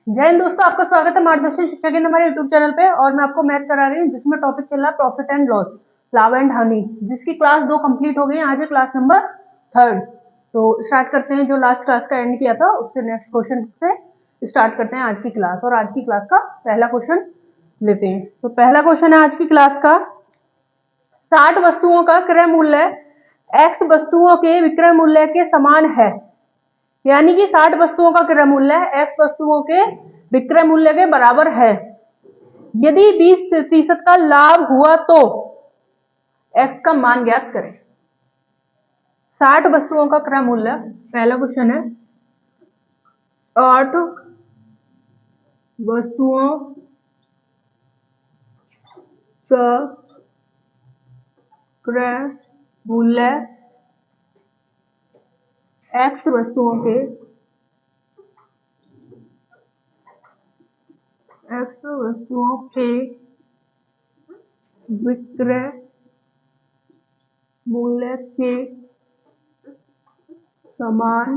जय हिंद दोस्तों, आपका स्वागत है मार्गदर्शन शिक्षा केंद्र हमारे यूट्यूब चैनल पे। और मैं आपको मैथ करा रही हूँ जिसमें टॉपिक चल रहा है प्रॉफिट एंड लॉस, लाभ एंड हानि, जिसकी क्लास 2 कंप्लीट हो गई है। आज है क्लास नंबर 3। तो स्टार्ट करते हैं, जो लास्ट क्लास का एंड किया था उससे नेक्स्ट क्वेश्चन से स्टार्ट करते हैं आज की क्लास। और आज की क्लास का पहला क्वेश्चन लेते हैं। तो पहला क्वेश्चन है आज की क्लास का, 60 वस्तुओं का क्रय मूल्य x वस्तुओं के विक्रय मूल्य के समान है। यानी कि 60 वस्तुओं का क्रय मूल्य x वस्तुओं के विक्रय मूल्य के बराबर है। यदि 20% का लाभ हुआ तो x का मान ज्ञात करें। 60 वस्तुओं का क्रय मूल्य, पहला क्वेश्चन है, 8 वस्तुओं का क्रय मूल्य x वस्तुओं के विक्रय मूल्य के समान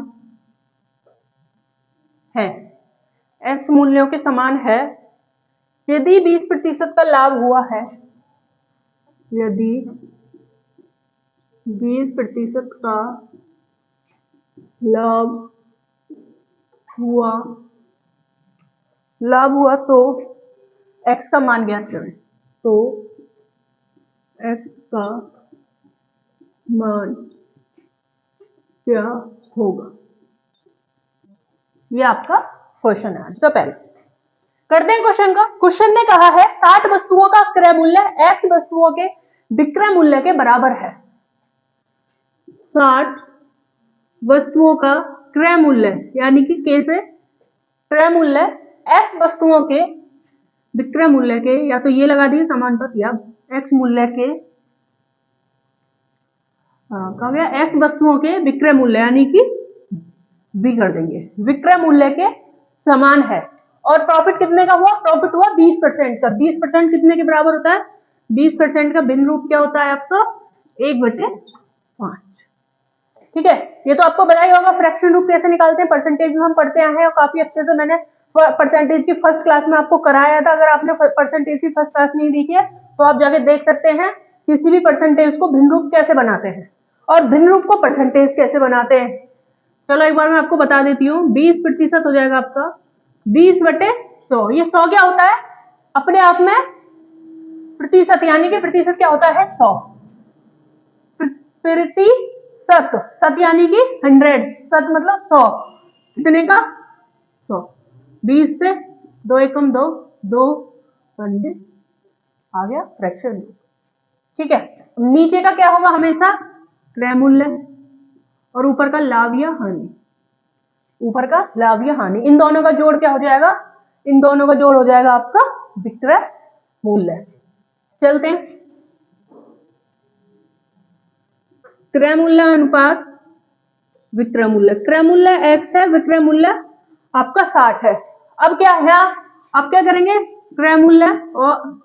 है। x मूल्यों के समान है यदि 20% का लाभ हुआ है। यदि 20% का लाभ हुआ तो x का मान ज्ञात करें। तो x का मान क्या होगा, ये आपका क्वेश्चन है आज का। पहले करते हैं क्वेश्चन का। क्वेश्चन ने कहा है 60 वस्तुओं का क्रय मूल्य x वस्तुओं के विक्रय मूल्य के बराबर है। 60 वस्तुओं का क्रय मूल्य यानी कि कैसे क्रय मूल्य x वस्तुओं के विक्रय मूल्य के, या तो ये लगा दिए समानुपात, या x मूल्य के कहा गया x वस्तुओं के विक्रय मूल्य यानी कि b कर देंगे, विक्रय मूल्य के समान है। और प्रॉफिट कितने का हुआ? प्रॉफिट हुआ 20% का। 20% कितने के बराबर होता है? 20% का भिन्न रूप क्या होता है आपका? 1/5। ठीक है, ये तो आपको बताया होगा फ्रैक्शन रूप कैसे निकालते हैं, परसेंटेज में हम पढ़ते आए हैं और काफी अच्छे से मैंने परसेंटेज की फर्स्ट क्लास में आपको कराया था। अगर आपने परसेंटेज की फर्स्ट क्लास नहीं देखी है तो आप जाके देख सकते हैं किसी भी परसेंटेज को भिन्न रूप कैसे बनाते हैं और भिन्न रूप को परसेंटेज कैसे बनाते हैं। चलो एक बार मैं आपको बता देती हूँ। 20% हो जाएगा आपका 20/100। ये 100 क्या होता है अपने आप में? प्रतिशत, यानी कि प्रतिशत क्या होता है? 100 प्रतिशत। सत यानी कि 100, सत मतलब 100। कितने का? 100। 20 से 2 एकम 2, 2 पंजे आ गया फ्रैक्शन। ठीक है, नीचे का क्या होगा? हमेशा क्रय मूल्य और ऊपर का लाभ या हानि। ऊपर का लाभ या हानि, इन दोनों का जोड़ क्या हो जाएगा? इन दोनों का जोड़ हो जाएगा आपका विक्रय मूल्य। चलते हैं, क्रय मूल्य अनुपात विक्रय मूल्य। क्रय मूल्य x है, विक्रय मूल्य आपका 60 है। अब क्या है, आप क्या करेंगे? क्रय मूल्य और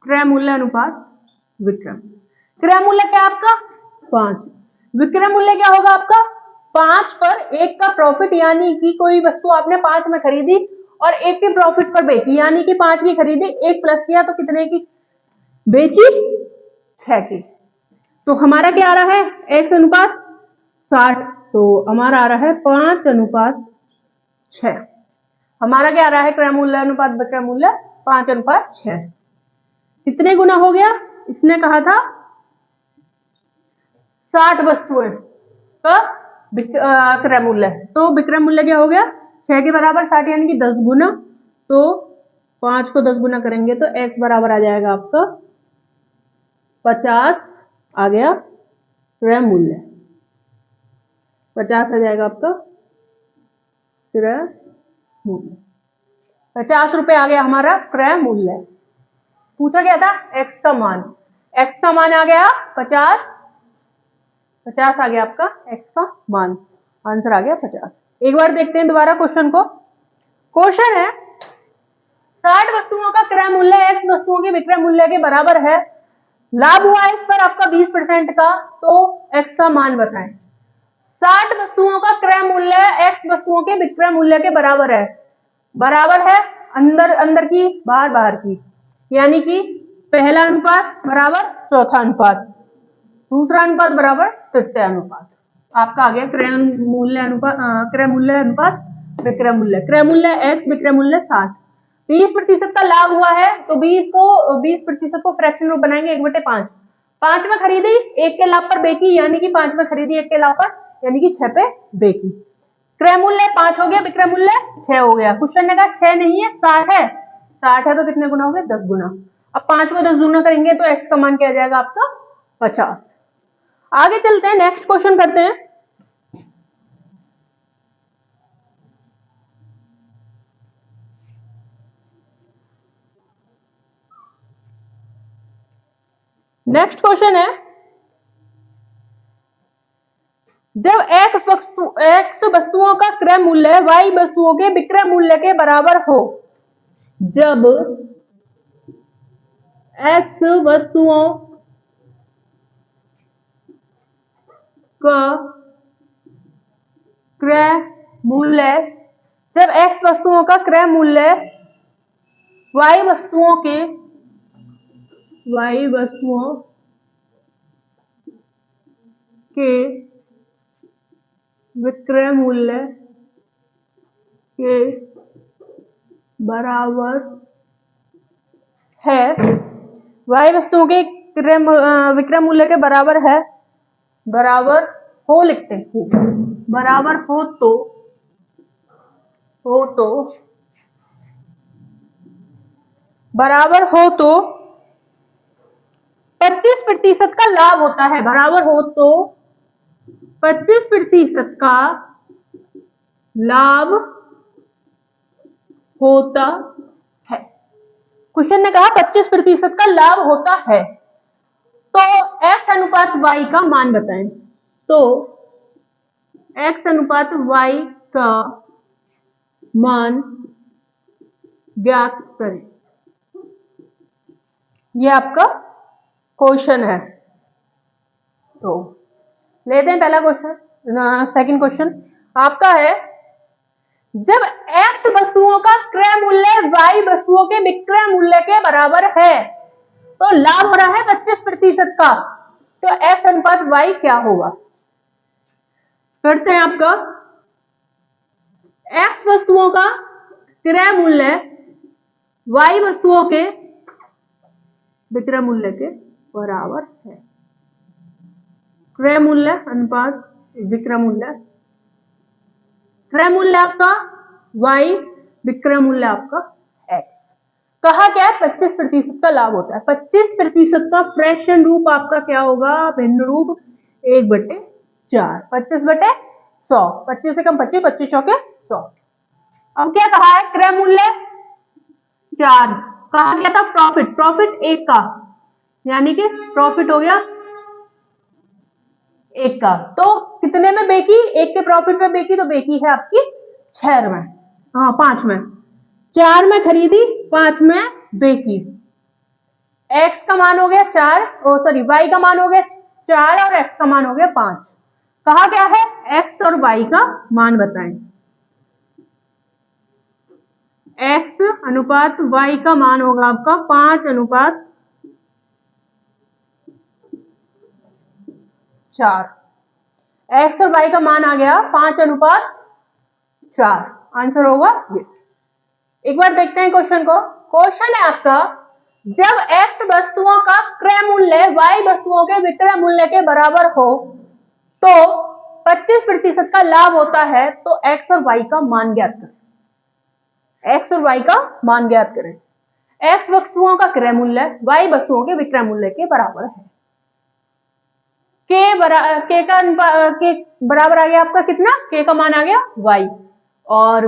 क्रय मूल्य अनुपात विक्रय। क्रय मूल्य क्या आपका? 5। विक्रय मूल्य क्या होगा आपका? 5 पर 1 का प्रॉफिट, यानी कि कोई वस्तु आपने 5 में खरीदी और 1 के प्रॉफिट पर बेची, यानी कि 5 की खरीदी, 1 प्लस किया तो कितने की बेची? 6 की। तो हमारा क्या आ रहा है? x अनुपात 60, तो हमारा आ रहा है 5/6। हमारा क्या आ रहा है? क्रय मूल्य अनुपात विक्रय मूल्य 5/6। कितने गुना हो गया? इसने कहा था 60 वस्तुएं का क्रय मूल्य, तो विक्रय मूल्य क्या हो गया? 6 के बराबर 60 यानी कि 10 गुना। तो 5 को 10 गुना करेंगे तो x बराबर आ जाएगा आपका 50 आ गया क्रय मूल्य। 50 आ जाएगा आपका क्रय मूल्य। 50 रुपए आ गया हमारा क्रय मूल्य। पूछा गया था x का मान। x का मान आ गया 50। 50 आ गया आपका x का मान। आंसर आ गया 50। एक बार देखते हैं दोबारा क्वेश्चन को। क्वेश्चन है 60 वस्तुओं का क्रय मूल्य x वस्तुओं के विक्रय मूल्य के बराबर है। लाभ हुआ है इस पर आपका 20% का, तो x का मान बताएं। 60 वस्तुओं का क्रय मूल्य x वस्तुओं के विक्रय मूल्य के बराबर है। बराबर है अंदर अंदर की बाहर बाहर की, यानी कि पहला अनुपात बराबर चौथा अनुपात, दूसरा अनुपात बराबर तृतीय अनुपात। आपका आ गया क्रय मूल्य अनुपात, क्रय मूल्य अनुपात विक्रय मूल्य। क्रय मूल्य x, विक्रय मूल्य 60। 20% का लाभ हुआ है तो 20% को फ्रैक्शन रूप बनाएंगे 1/5। 5 में खरीदी 1 के लाभ पर बेकी, यानी कि 5 में खरीदी 1 के लाभ पर, यानी कि 6 पे बेकी। क्रय मूल्य 5 हो गया, विक्रय मूल्य 6 हो गया। क्वेश्चन ने कहा 6 नहीं है 60 है, 60 है तो कितने गुना हो गए 10 गुना। अब 5 को 10 गुना करेंगे तो x का मान क्या आ जाएगा आपका 50। आगे चलते हैं, नेक्स्ट क्वेश्चन करते हैं। नेक्स्ट क्वेश्चन है, जब x वस्तुओं का क्रय मूल्य y वस्तुओं के विक्रय मूल्य के बराबर हो, जब x वस्तुओं का क्रय मूल्य, जब x वस्तुओं का क्रय मूल्य y वस्तुओं के विक्रय मूल्य के बराबर है, y वस्तुओं के विक्रय मूल्य के बराबर है, बराबर हो लिखते हैं, बराबर हो तो 25% का लाभ होता है, बराबर हो तो 25% का लाभ होता है। क्वेश्चन ने कहा 25% का लाभ होता है, तो x अनुपात y का मान बताएं। तो x अनुपात y का मान ज्ञात करें, ये आपका क्वेश्चन है। तो लेते हैं पहला क्वेश्चन। सेकंड क्वेश्चन आपका है, जब x वस्तुओं का क्रय मूल्य y वस्तुओं के विक्रय मूल्य के बराबर है, तो लाभ हो रहा है 25% का, तो x अनुपात y क्या होगा। करते हैं आपका, x वस्तुओं का क्रय मूल्य y वस्तुओं के विक्रय मूल्य के बराबर है। क्रय मूल्य अनुपात विक्रय मूल्य, क्रय मूल्य आपका y, विक्रय मूल्य आपका x। कहा क्या है 25% का लाभ होता है। 25% का फ्रैक्शन रूप आपका क्या होगा, भिन्न रूप 1/4, 25/100, 25 से कम 25, 25 चौके 100। अब क्या कहा है, क्रय मूल्य 4, कहा गया था प्रॉफिट 1 का, यानी कि प्रॉफिट हो गया 1 का, तो कितने में बेकी, 1 के प्रॉफिट में बेकी, तो बेकी है आपकी 6 में, हाँ 5 में। 4 में खरीदी 5 में बेकी, x का मान हो गया 4, y का मान हो गया 4 और x का मान हो गया 5। कहा क्या है, x और y का मान बताएं। x अनुपात y का मान होगा आपका 5/4। x और y का मान आ गया 5/4, आंसर होगा ये। एक बार देखते हैं क्वेश्चन को। क्वेश्चन है आपका, जब x वस्तुओं का क्रय मूल्य y वस्तुओं के विक्रय मूल्य के बराबर हो, तो 25% का लाभ होता है, तो x और y का मान ज्ञात करें। x और y का मान ज्ञात करें। x वस्तुओं का क्रय मूल्य y वस्तुओं के विक्रय मूल्य के बराबर है। के बराबर आ गया आपका कितना, k का मान आ गया y, और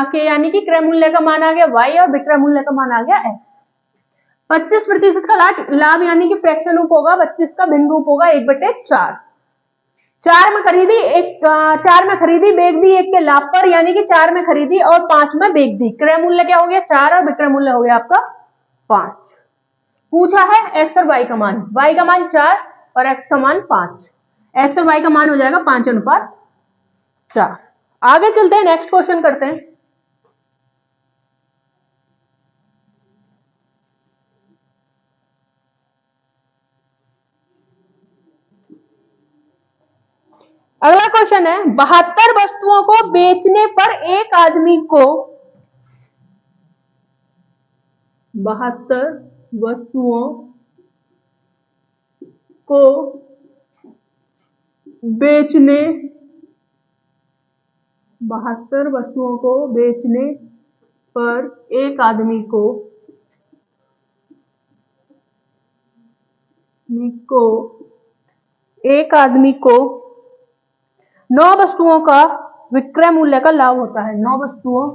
के यानी कि क्रय मूल्य का मान आ गया y और विक्रय मूल्य का मान आ गया x। 25% का लाभ यानी कि फ्रैक्शन रूप होगा, 25 का भिन्न रूप होगा 1/4। 4 में खरीदी बेच दी 1 के लाभ पर, यानी कि 4 में खरीदी और 5 में बेच दी। क्रय मूल्य क्या हो गया 4 और विक्रय मूल्य हो गया आपका 5। पूछा है x और y का मान, y का मान 4 और x का मान 5, x और y का मान हो जाएगा 5/4। आगे चलते हैं, नेक्स्ट क्वेश्चन करते हैं। क्वेश्चन है 72 वस्तुओं को बेचने पर एक आदमी को 72 वस्तुओं को बेचने 72 वस्तुओं को बेचने पर एक आदमी को एक आदमी को 9 वस्तुओं का विक्रय मूल्य का लाभ होता है। 9 वस्तुओं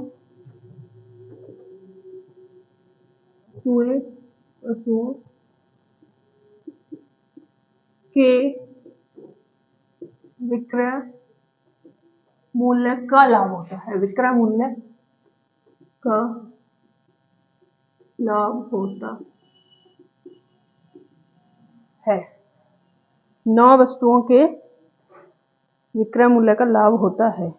के विक्रय मूल्य का लाभ होता है। विक्रय मूल्य का लाभ होता है। 9 वस्तुओं के विक्रय मूल्य का लाभ होता है।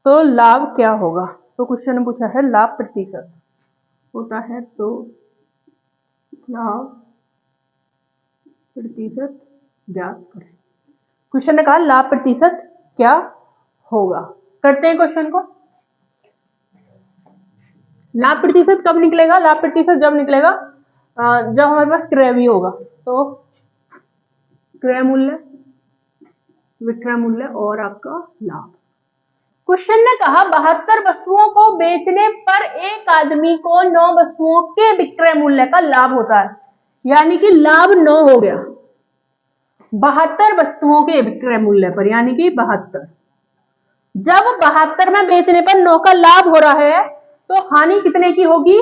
तो लाभ क्या होगा? तो क्वेश्चन ने पूछा है लाभ प्रतिशत होता है, तो लाभ प्रतिशत ज्ञात करें। क्वेश्चन ने कहा लाभ प्रतिशत क्या होगा। करते हैं क्वेश्चन को। लाभ प्रतिशत कब निकलेगा? लाभ प्रतिशत जब निकलेगा जब हमारे पास क्रय भी होगा। तो क्रय मूल्य, विक्रय मूल्य और आपका लाभ। क्वेश्चन ने कहा 72 वस्तुओं को बेचने पर एक आदमी को 9 वस्तुओं के विक्रय मूल्य का लाभ होता है, यानी कि लाभ 9 हो गया 72 वस्तुओं के विक्रय मूल्य पर, यानी कि 72। जब 72 में बेचने पर 9 का लाभ हो रहा है तो हानि कितने की होगी?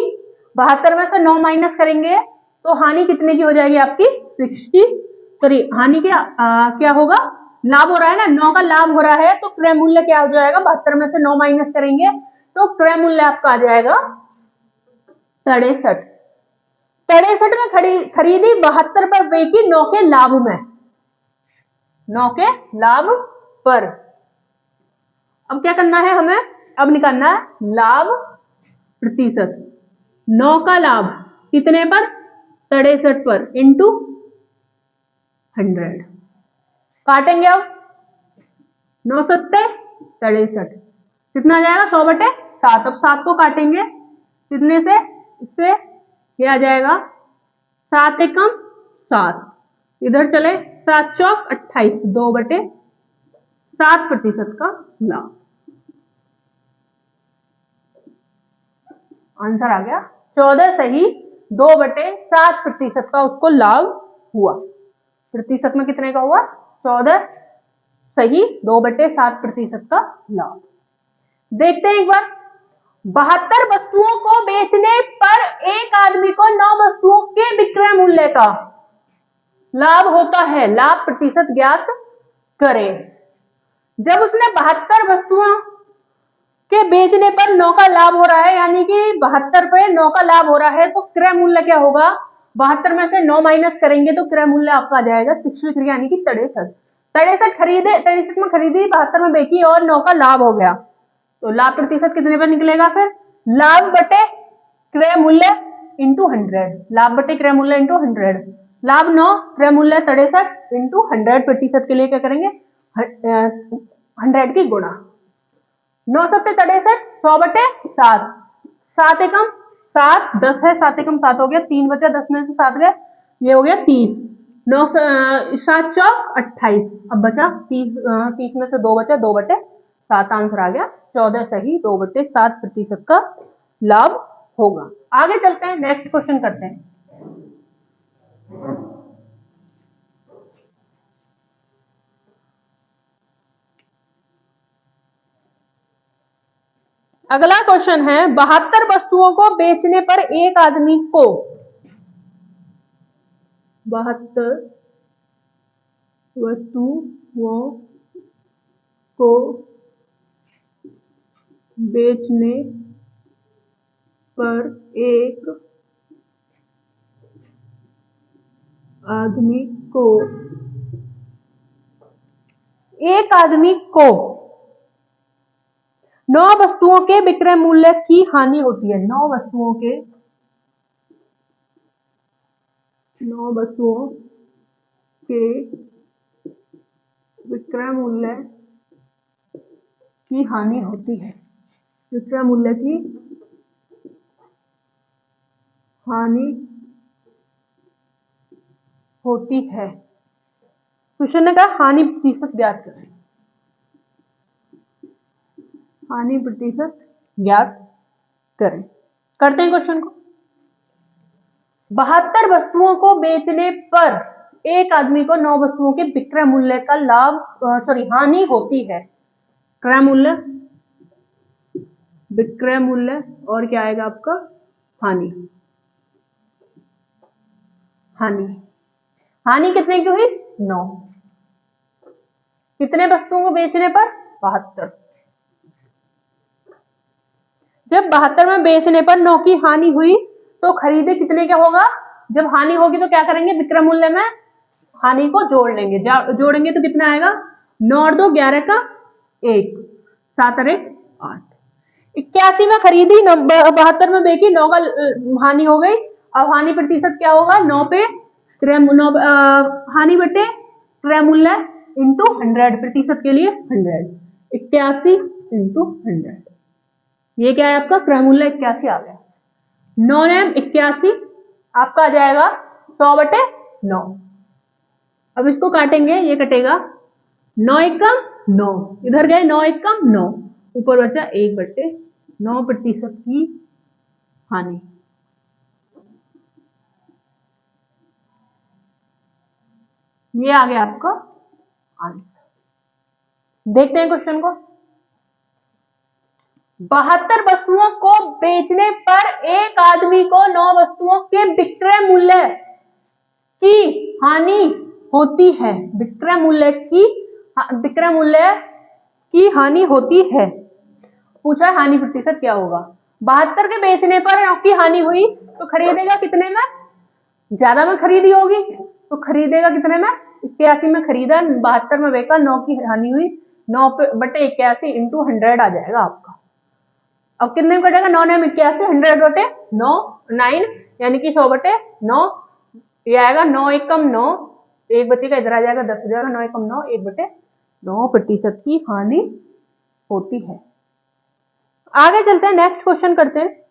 72 में से 9 माइनस करेंगे तो हानि कितने की हो जाएगी आपकी? 60। सॉरी, हानि क्या होगा? लाभ हो रहा है ना, 9 का लाभ हो रहा है तो क्रय मूल्य क्या हो जाएगा? 72 में से 9 माइनस करेंगे तो क्रय मूल्य आपका आ जाएगा 63। 63 में खरीदी, 72 पर बेची 9 के लाभ में, 9 के लाभ पर। अब क्या करना है हमें? अब निकालना है लाभ प्रतिशत। 9 का लाभ कितने पर? 63 पर इंटू 100। काटेंगे अब 9 सत्ते 63, कितना आ जाएगा? 100/7। अब 7 को काटेंगे कितने से? इससे ये आ जाएगा 7 एकम 7, इधर चले 7 चौक 28, 2/7% का लाभ। आंसर आ गया 14 सही 2/7% का उसको लाभ हुआ। प्रतिशत में कितने का हुआ? 14 सही 2/7% का लाभ। देखते हैं एक बार। 72 वस्तुओं को बेचने पर एक आदमी को 9 वस्तुओं के विक्रय मूल्य का लाभ होता है। लाभ प्रतिशत ज्ञात करें। जब उसने 72 वस्तुओं के बेचने पर 9 का लाभ हो रहा है, यानी कि 72 पे 9 का लाभ हो रहा है, तो क्रय मूल्य क्या होगा? 72 में से 9 माइनस करेंगे तो क्रय मूल्य आपका आ जाएगा 63, यानी कि 63। 63 में खरीदी, 72 में बेची और 9 का लाभ हो गया, तो लाभ प्रतिशत कितने पर निकलेगा? फिर लाभ बटे क्रय मूल्य इंटू 100। लाभ बटे क्रय मूल्य इंटू 100। लाभ 9, क्रय मूल्य 63 इंटू 100%। के लिए क्या करेंगे? 100 की गुणा। 9 सत्ते 63, 100/7। 7 एकम 7, 10 है, 7 एकम 7 हो गया, 3 बचा, 10 में से 7 गए, ये हो गया 30। 9 7 चौक 28, अब बचा 30 में से 2 बचा, 2/7। आंसर आ गया 14 सही 2/7% का लाभ होगा। आगे चलते हैं, नेक्स्ट क्वेश्चन करते हैं। अगला क्वेश्चन है 72 वस्तुओं को बेचने पर एक आदमी को 72 वस्तुओं को बेचने पर एक आदमी को 9 वस्तुओं के विक्रय मूल्य की हानि होती है। 9 वस्तुओं के विक्रय मूल्य की हानि होती है, विक्रय मूल्य की हानि होती है। क्वेश्चन ने कहा हानि प्रतिशत ज्ञात करें, हानि प्रतिशत ज्ञात करें। करते हैं क्वेश्चन को। 72 वस्तुओं को बेचने पर एक आदमी को 9 वस्तुओं के विक्रय मूल्य का हानि होती है। क्रय मूल्य, विक्रय मूल्य और क्या आएगा आपका हानि। हानि कितने की हुई 9, कितने वस्तुओं को बेचने पर 72। जब 72 में बेचने पर 9 की हानि हुई तो खरीदे कितने का होगा। जब हानि होगी तो क्या करेंगे, विक्रय मूल्य में हानि को जोड़ लेंगे, जोड़ेंगे तो कितना आएगा 9 और 2 11 का 1, 7 और 1 8। 81 में खरीदी, 72 में बेची, 9 का हानि हो गई। अब हानि प्रतिशत क्या होगा, 9 पे हानि बटे क्रय मूल्य इंटू 100, प्रतिशत के लिए 100, 81 इंटू 100। ये क्या है आपका क्रय मूल्य 81 आ गया। 9 ने 81 आपका आ जाएगा 100 बटे 9। अब इसको काटेंगे, ये कटेगा 9 एकम 9, इधर गए 9 एकम 9, ऊपर बचा 1 बटे 9 प्रतिशत की हानि। ये आ गया आपका आंसर। देखते हैं क्वेश्चन को। 72 वस्तुओं को बेचने पर एक आदमी को 9 वस्तुओं के विक्रय मूल्य की हानि होती है। विक्रय मूल्य की हानि होती है। पूछा हानि प्रतिशत क्या होगा। 72 के बेचने पर 9 की हानि हुई तो खरीदेगा कितने में, ज्यादा में खरीदी होगी तो खरीदेगा कितने में, 81 में खरीदा, 72 में बेचा, 9 की हानि हुई, 9 बटे 81 इंटू 100 आ जाएगा आपका। अब कितने में कटेगा, 9 ने 81, 100 बटे 9 9 यानी कि 100 बटे 9, ये आएगा 9 एकम 9, एक बचेगा इधर आ जाएगा 10 हो जाएगा, 9 एकम 9, 1 बटे 9 प्रतिशत की हानि होती है। आगे चलते हैं, नेक्स्ट क्वेश्चन करते हैं।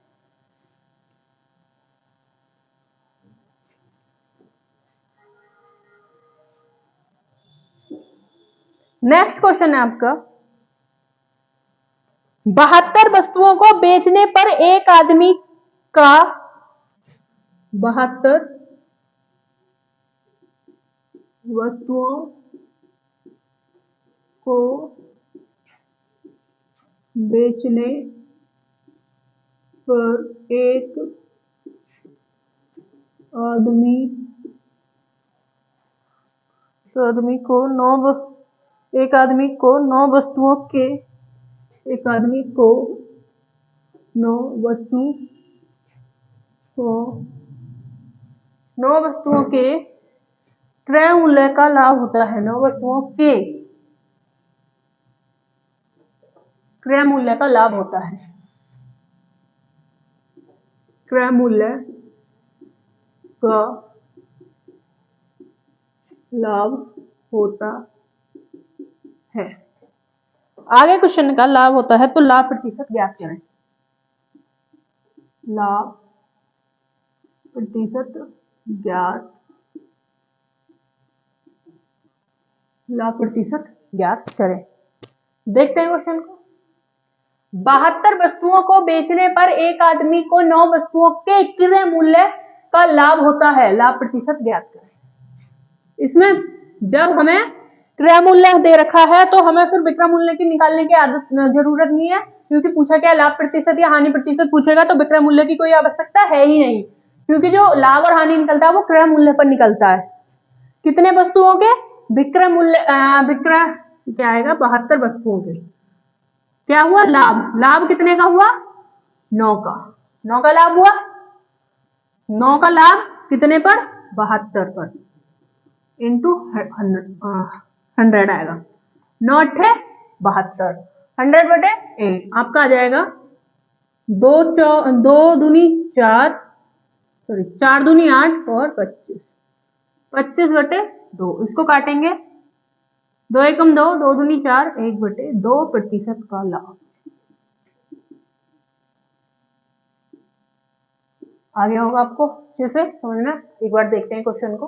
नेक्स्ट क्वेश्चन है आपका 72 वस्तुओं को बेचने पर एक आदमी का 72 वस्तुओं को बेचने पर एक आदमी को 9 वस्तुओं के 9 वस्तुओं के क्रय मूल्य का लाभ होता है। 9 वस्तुओं के क्रय मूल्य का लाभ होता है। क्रय मूल्य का लाभ होता है। आगे क्वेश्चन का लाभ होता है तो लाभ प्रतिशत ज्ञात करें। लाभ प्रतिशत ज्ञात करें। देखते हैं क्वेश्चन को। 72 वस्तुओं को बेचने पर एक आदमी को 9 वस्तुओं के क्रय मूल्य का लाभ होता है। लाभ प्रतिशत ज्ञात करें। इसमें जब हमें क्रय मूल्य दे रखा है तो हमें फिर विक्रय मूल्य की निकालने की जरूरत नहीं है, क्योंकि पूछा क्या लाभ प्रतिशत या हानि प्रतिशत पूछेगा तो विक्रय मूल्य की कोई आवश्यकता है ही नहीं, क्योंकि जो लाभ और हानि निकलता है वो क्रय मूल्य पर निकलता है। कितने वस्तुओं के विक्रय मूल्य, विक्रय क्या आएगा 72 वस्तुओं के क्या हुआ लाभ कितने का हुआ 9 का लाभ हुआ, 9 का लाभ कितने पर 72 पर इंटू 100 आएगा, 9 अट्ठे 72, 100 बटे 1 आपका आ जाएगा 2 दूनी 4 दूनी 8 और 25 बटे 2। इसको काटेंगे 2 एकम 2, 2 दूनी 4, 1/2% का लाभ। आ गया होगा आपको अच्छे से समझ में। एक बार देखते हैं क्वेश्चन को।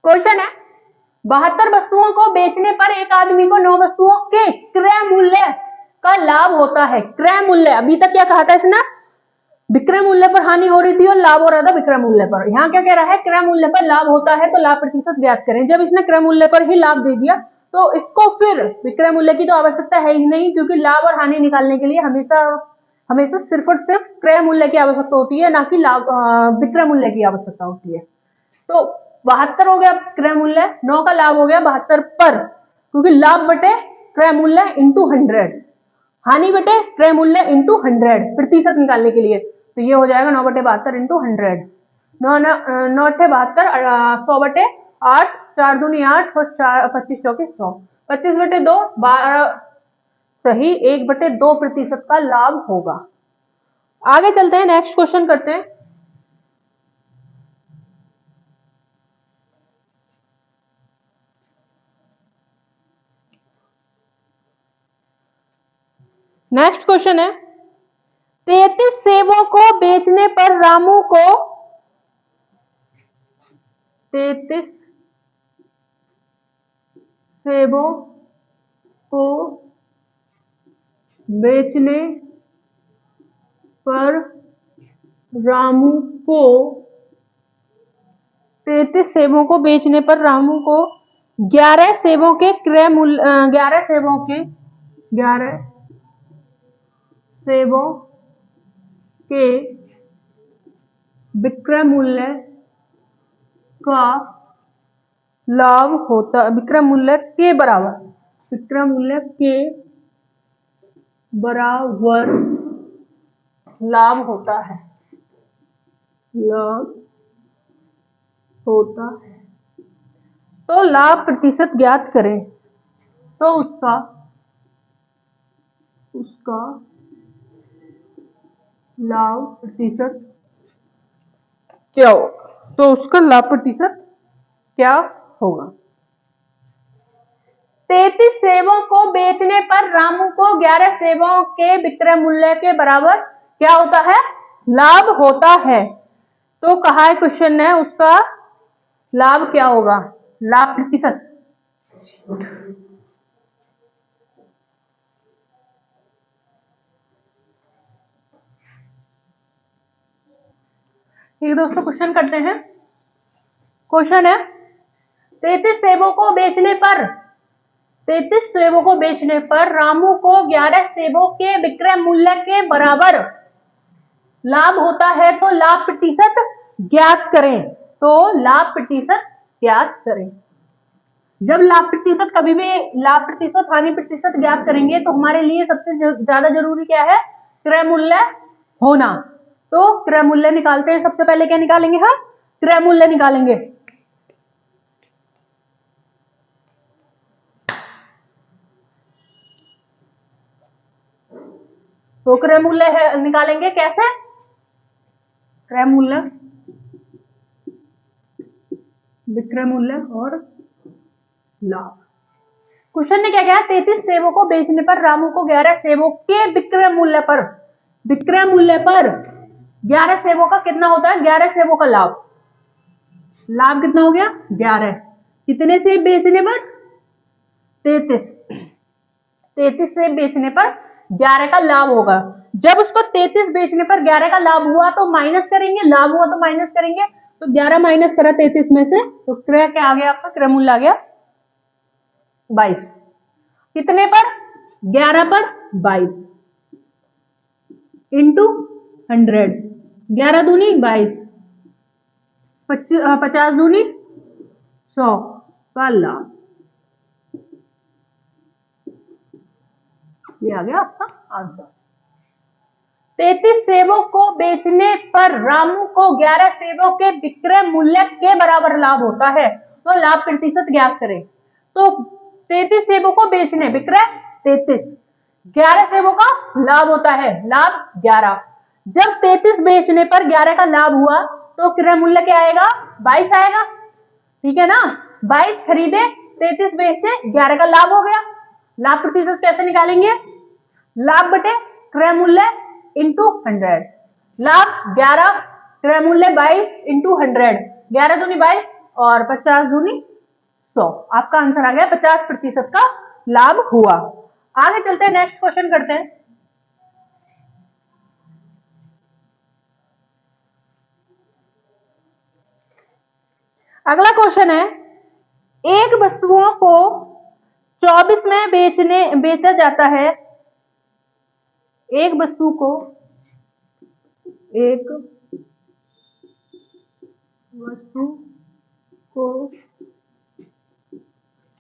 क्वेश्चन है 72 वस्तुओं को बेचने पर एक आदमी को 9 वस्तुओं के क्रय मूल्य का लाभ होता है। क्रय मूल्य, अभी तक क्या कहा था इसने, विक्रय मूल्य पर हानि हो रही थी और लाभ हो रहा था विक्रय मूल्य पर। यहाँ क्या कह रहा है, क्रय मूल्य पर लाभ होता है तो लाभ प्रतिशत ज्ञात करें। जब इसने क्रय मूल्य पर ही लाभ दे दिया तो इसको फिर विक्रय मूल्य की तो आवश्यकता है ही नहीं, क्योंकि लाभ और हानि निकालने के लिए हमेशा सिर्फ और सिर्फ क्रय मूल्य की आवश्यकता होती है, ना कि लाभ विक्रय मूल्य की आवश्यकता होती है। तो 72 हो गया क्रय मूल्य, 9 का लाभ हो गया 72 पर, क्योंकि लाभ बटे क्रय मूल्य इंटू 100, हानि बटे क्रय मूल्य इंटू 100 प्रतिशत निकालने के लिए। तो ये हो जाएगा 9/72 इंटू 100, 9/72 100/8, 4 दूनी 8 और 25 चौके 100, 25/2 12 सही 1/2% का लाभ होगा। आगे चलते हैं, नेक्स्ट क्वेश्चन करते हैं। नेक्स्ट क्वेश्चन है 33 सेबों को बेचने पर रामू को 33 सेबों को बेचने पर रामू को 33 सेबों को बेचने पर रामू को 11 सेबों के क्रय मूल्य 11 सेबों के विक्रय मूल्य का लाभ होता, विक्रय मूल्य के बराबर लाभ होता है, तो लाभ प्रतिशत ज्ञात करें। तो उसका लाभ प्रतिशत क्या होगा। 33 सेबों को बेचने पर रामू को 11 सेबों के विक्रय मूल्य के बराबर क्या होता है, लाभ होता है। तो कहा है क्वेश्चन ने उसका लाभ क्या होगा, लाभ प्रतिशत। ठीक है दोस्तों, क्वेश्चन करते हैं। क्वेश्चन है 33 सेबों को बेचने पर रामू को 11 सेबों के विक्रय मूल्य के बराबर लाभ होता है, तो लाभ प्रतिशत ज्ञात करें। जब लाभ प्रतिशत, कभी भी लाभ प्रतिशत हानि प्रतिशत ज्ञात करेंगे तो हमारे लिए सबसे ज्यादा जरूरी क्या है, क्रय मूल्य होना। तो क्रय मूल्य निकालते हैं। सबसे पहले क्या निकालेंगे, हम क्रय मूल्य निकालेंगे। तो क्रय मूल्य निकालेंगे कैसे, क्रय मूल्य, विक्रय मूल्य और लाभ। क्वेश्चन ने क्या कहा, 33 सेबों को बेचने पर रामू को 11 सेबों के विक्रय मूल्य पर 11 सेबों का कितना होता है, 11 सेबों का लाभ कितना हो गया 11। कितने सेब बेचने पर, 33 सेब बेचने पर 11 का लाभ होगा। जब उसको 33 बेचने पर 11 का लाभ हुआ तो माइनस करेंगे, लाभ हुआ तो माइनस करेंगे। तो 11 माइनस करा 33 में से, तो क्रय क्या आ गया आपका, क्रय मूल्य आ गया 22। कितने पर, 11 पर 22 इंटू 100, 11 दूनी 22, 50 दूनी 100 का लाभ। ये आ गया आपका आंसर। 33 सेबों को बेचने पर रामू को 11 सेबों के विक्रय मूल्य के बराबर लाभ होता है, तो लाभ प्रतिशत ज्ञात करें। तो 33 सेबों को बेचने, विक्रय 33, 11 सेबों का लाभ होता है, लाभ 11। जब 33 बेचने पर 11 का लाभ हुआ तो क्रय मूल्य क्या आएगा, 22 आएगा। ठीक है ना, 22 खरीदे 33 बेचे 11 का लाभ हो गया। लाभ प्रतिशत कैसे निकालेंगे? लाभ बटे क्रय मूल्य इंटू 100। लाभ 11, क्रय मूल्य 22 इंटू 100, 11 दूनी 22 और 50 दूनी 100। आपका आंसर आ गया 50% का लाभ हुआ। आगे चलते हैं, नेक्स्ट क्वेश्चन करते हैं। अगला क्वेश्चन है, एक वस्तुओं को 24 में बेचा जाता है। एक वस्तु को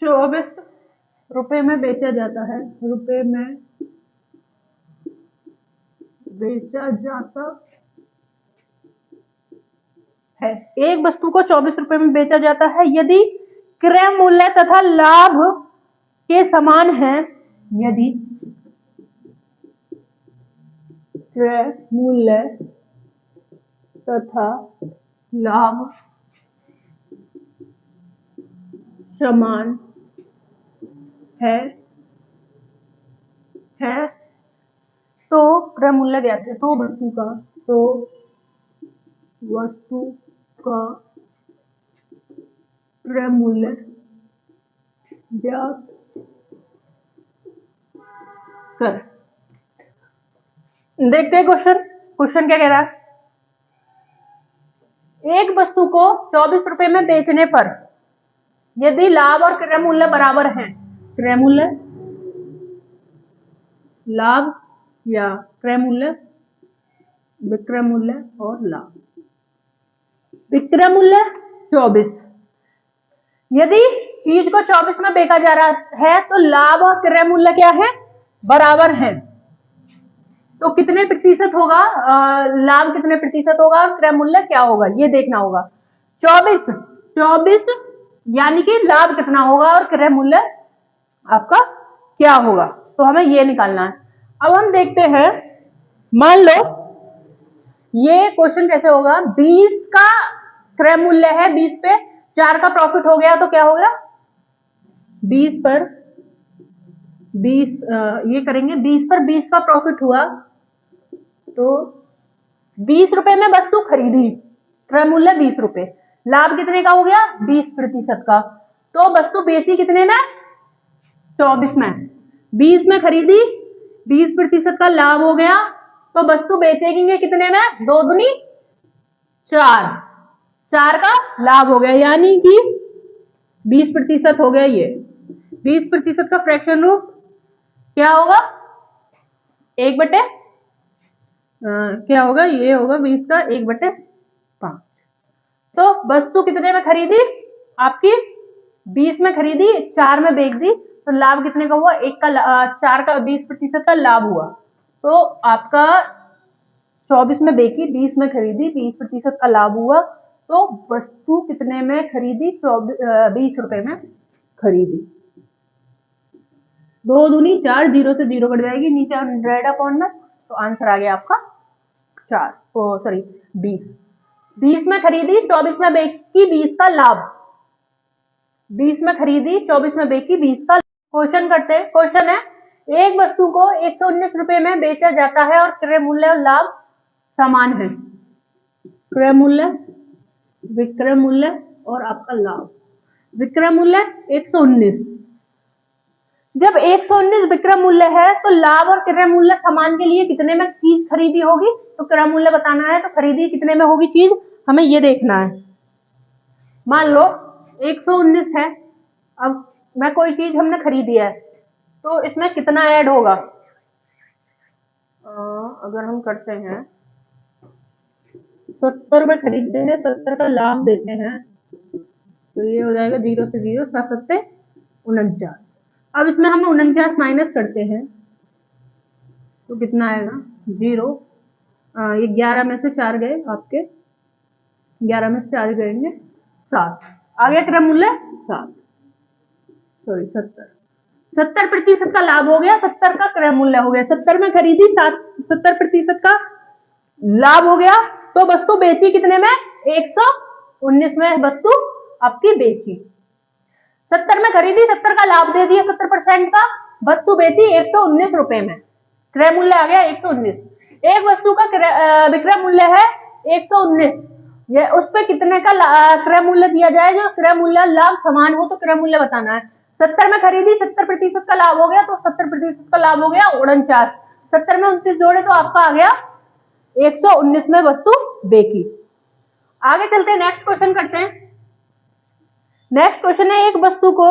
24 रुपए में बेचा जाता है। रुपए में बेचा जाता है। एक वस्तु को 24 रुपए में बेचा जाता है यदि क्रय मूल्य तथा लाभ के समान है। यदि क्रय मूल्य तथा लाभ समान है तो क्रय मूल्य ज्ञात है। तो वस्तु का क्रय मूल्य ज्ञात कर। देखते हैं क्वेश्चन क्या कह रहा है। एक वस्तु को 24 रुपए में बेचने पर यदि लाभ और क्रय मूल्य बराबर हैं, क्रय मूल्य, लाभ या क्रय मूल्य, विक्रय मूल्य और लाभ। विक्रय मूल्य 24, यदि चीज को 24 में बेचा जा रहा है तो लाभ और क्रय मूल्य क्या है? बराबर है। तो कितने प्रतिशत होगा, लाभ कितने प्रतिशत होगा और क्रय मूल्य क्या होगा, ये देखना होगा। 24 यानी कि लाभ कितना होगा और क्रय मूल्य आपका क्या होगा, तो हमें ये निकालना है। अब हम देखते हैं, मान लो ये क्वेश्चन कैसे होगा। 20 का क्रय मूल्य है, 20 पे 4 का प्रॉफिट हो गया तो क्या हो गया? 20 पर 20 ये करेंगे, 20 पर 20 का प्रॉफिट हुआ तो 20 रुपए में वस्तु खरीदी, क्रय मूल्य 20 रुपए, लाभ कितने का हो गया? 20% का। तो वस्तु बेची कितने में? 24 में। 20 में खरीदी, 20% का लाभ हो गया तो वस्तु बेचेंगे कितने में? 2 दूनी 4, 4 का लाभ हो गया, यानी कि 20% हो गया। ये 20% का फ्रैक्शन रूप क्या होगा? 1/, क्या होगा? ये होगा 20 का 1/5। तो वस्तु कितने में खरीदी? आपकी 20 में खरीदी, 4 में बेच दी, तो लाभ कितने का हुआ? 4 का 20% का लाभ हुआ। तो आपका 24 में बेची, 20 में खरीदी, 20% का लाभ हुआ, तो वस्तु कितने में खरीदी? 20 रुपए में खरीदी। 2 दूनी 4, 0 से 0 कट जाएगी, नीचे 100 में, तो आंसर आ गया आपका 20। 20 में खरीदी, 24 में बेची, 20 का लाभ। 20 में खरीदी, 24 में बेची, 20 का। क्वेश्चन करते हैं। क्वेश्चन है, एक वस्तु को 119 रुपए में बेचा जाता है और क्रय मूल्य और लाभ समान है। क्रय मूल्य, विक्रय मूल्य और आपका लाभ। विक्रय मूल्य 119, जब 119 विक्रय मूल्य है तो लाभ और क्रय मूल्य समान के लिए कितने में चीज खरीदी होगी? तो क्रय मूल्य बताना है, तो खरीदी कितने में होगी चीज, हमें ये देखना है। मान लो 119 है, अब मैं कोई चीज हमने खरीदी है तो इसमें कितना ऐड होगा? अगर हम करते हैं 70 में खरीदते हैं, 70 का लाभ देते हैं, तो ये हो जाएगा 0 से 0, 7 7 49। अब इसमें हम 49 माइनस करते हैं तो कितना आएगा? 0। ये 11 में से 4 गए आपके, 11 में से 4 गएंगे 7, आ गया क्रय मूल्य 70। 70% का लाभ हो गया, 70 का क्रय मूल्य हो गया। 70 में खरीदी, 70% का लाभ हो गया, तो वस्तु बेची कितने में? 119 में वस्तु आपकी बेची। 70 में खरीदी, 70 का लाभ दे दिया, 70% का, वस्तु बेची 119 रुपए में, क्रय मूल्य आ गया 119। एक वस्तु का विक्रय मूल्य है 119, ये उस पे कितने का क्रय मूल्य दिया जाए, जो क्रय मूल्य लाभ समान हो तो क्रय मूल्य बताना है। 70 में खरीदी, 70% का लाभ हो गया, तो 70% का लाभ हो गया 49। 70 में 29 जोड़े तो आपका आ गया 119 में वस्तु बेची। आगे चलते हैं, नेक्स्ट क्वेश्चन करते हैं। नेक्स्ट क्वेश्चन है, एक वस्तु को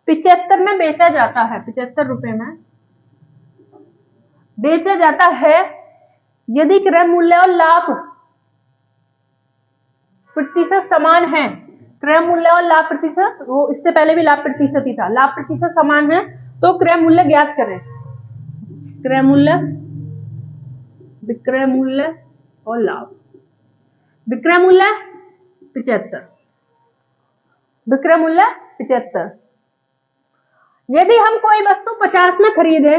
75 में बेचा जाता है, 75 रुपए में बेचा जाता है, यदि क्रय मूल्य और लाभ प्रतिशत समान है, क्रय मूल्य और लाभ प्रतिशत, वो इससे पहले भी लाभ प्रतिशत ही था, लाभ प्रतिशत समान है तो क्रय मूल्य ज्ञात करें। क्रय मूल्य, विक्रय मूल्य और लाभ। विक्रय मूल्य 75, विक्रय मूल्य 75। यदि हम कोई वस्तु 50 में खरीदे,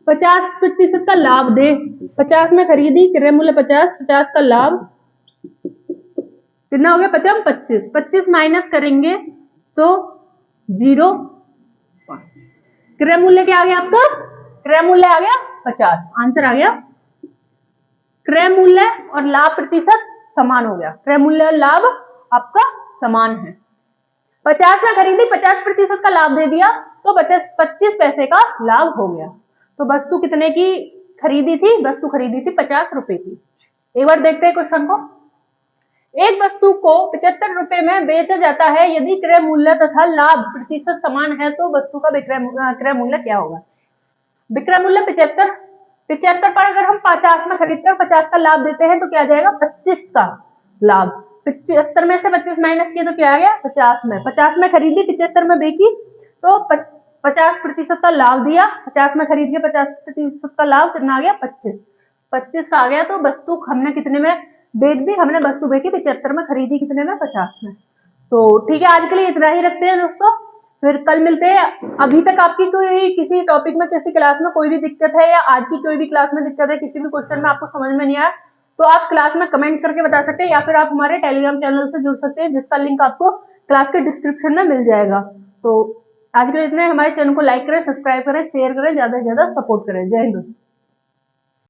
50% का लाभ दे, 50 में खरीदी, क्रय मूल्य 50, 50 का लाभ, कितना हो गया 50, 25, 25 माइनस करेंगे तो 0.5। क्रय मूल्य क्या आ गया आपका, क्रय मूल्य आ गया 50, आंसर आ गया। क्रय मूल्य और लाभ प्रतिशत समान हो गया, क्रय मूल्य और लाभ आपका समान है। 50 में खरीदी, 50% का लाभ दे दिया तो 25 पैसे का लाभ हो गया। तो वस्तु कितने की खरीदी थी, वस्तु खरीदी थी 50 रुपए की। एक बार देखते हैं क्वेश्चन को। एक वस्तु को 75 रुपए में बेचा जाता है, यदि क्रय मूल्य तथा लाभ प्रतिशत समान है तो वस्तु का क्रय मूल्य क्या होगा। विक्रय मूल्य 75, 75 पर अगर हम 50 में खरीदकर 50 का लाभ देते हैं तो क्या आ जाएगा 25 का लाभ। 75 में से 25 माइनस किया तो क्या आ गया 50 में, 50 में खरीदी, 75 में बेची तो 50% का लाभ दिया, 50 में खरीद के 50% का लाभ कितना आ गया 25, 25 का आ गया। तो वस्तु हमने कितने में बेच दी, हमने वस्तु बेची 75 में, खरीदी कितने में 50 में। तो ठीक है, आज के लिए इतना ही रखते हैं दोस्तों, फिर कल मिलते हैं। अभी तक आपकी कोई किसी टॉपिक में, किसी क्लास में कोई भी दिक्कत है, या आज की कोई भी क्लास में दिक्कत है, किसी भी क्वेश्चन में आपको समझ में नहीं आया तो आप क्लास में कमेंट करके बता सकते हैं, या फिर आप हमारे टेलीग्राम चैनल से जुड़ सकते हैं, जिसका लिंक आपको क्लास के डिस्क्रिप्शन में मिल जाएगा। तो आज के लिए इतना ही। हमारे चैनल को लाइक करें, सब्सक्राइब करें, शेयर करें, ज्यादा से ज्यादा सपोर्ट करें। जय हिंद।